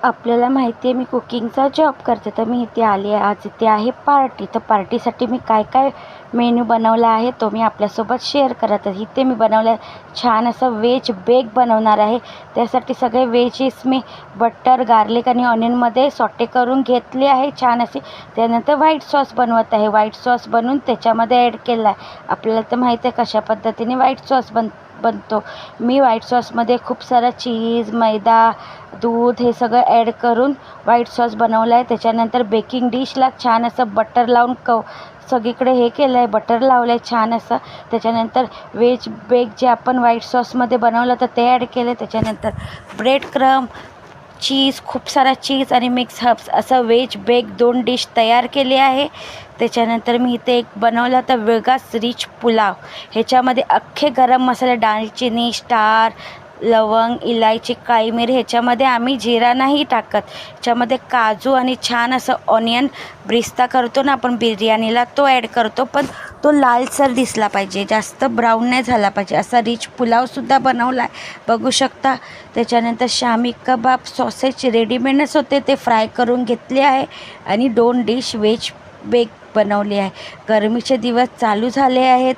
आपल्याला माहिती आहे मी कुकिंगचा जॉब करते, तर मी इथे आली आहे. आज इथे आहे पार्टी. तर पार्टीसाठी मी काय काय मेनू बनवला आहे तो मी आपल्यासोबत शेअर करत आहे. इथे मी बनवलं छान असं व्हेज बेक बनवणार आहे. त्यासाठी सगळे व्हेजीस मी बटर, गार्लिक आणि ऑनियनमध्ये सॉटे करून घेतले आहे छान अशी. त्यानंतर व्हाईट सॉस बनवत आहे. व्हाईट सॉस बनवून त्याच्यामध्ये ॲड केला आहे. आपल्याला तर माहिती आहे कशा पद्धतीने व्हाईट सॉस बनतो. मी व्हाईट सॉसमध्ये खूप सारा चीज, मैदा, दूध हे सगळं ॲड करून व्हाईट सॉस बनवला आहे. त्याच्यानंतर बेकिंग डिशला छान असं बटर लावून सगळीकडे हे केलं आहे, बटर लावलं आहे छान असं. त्याच्यानंतर व्हेज बेक जे आपण व्हाईट सॉसमध्ये बनवलं तर ते ॲड केलं. त्याच्यानंतर ब्रेड क्रम, चीज, खूप सारा चीज आणि मिक्स हर्ब्स असं व्हेज बेक 2 डिश तयार केले आहे. त्याच्यानंतर मी इथे एक बनवला तर वेगळाच रिच पुलाव. ह्याच्यामध्ये अख्खे गरम मसाले, दालचिनी, स्टार, लवंग, इलायची, काळी मिरी, ह्याच्यामध्ये आम्ही जिरा नाही टाकत. ह्याच्यामध्ये काजू आणि छान असं ऑनियन ब्रिस्ता करतो ना आपण बिर्याणीला, तो ॲड करतो. पण तो लालसर दिसला पाहिजे, जास्त ब्राऊन नाही झाला पाहिजे. असा रिच पुलावसुद्धा बनवला आहे, बघू शकता. त्याच्यानंतर शामी कबाब, सॉसेज रेडीमेडच होते ते फ्राय करून घेतले आहे. आणि 2 डिश व्हेज बेक बनवले आहे. गरमीचे दिवस चालू झाले आहेत,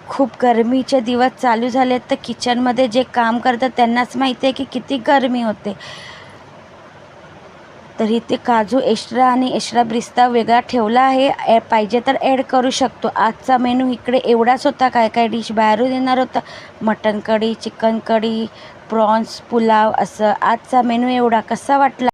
खूप गरमीचे दिवस चालू झाले आहेत. तर किचनमध्ये जे काम करतात त्यांनाच माहिती आहे की किती गरमी होते. तर इथे काजू एक्स्ट्रा आणि एक्स्ट्रा ब्रिस्ता वेगळा ठेवला आहे, पाहिजे तर ॲड करू शकतो. आजचा मेनू इकडे एवढाच होता. काय काय डिश बाहेरून येणार होता, मटन कढी, चिकन कढी, प्रॉन्स, पुलाव, असं आजचा मेनू एवढा. कसा वाटला?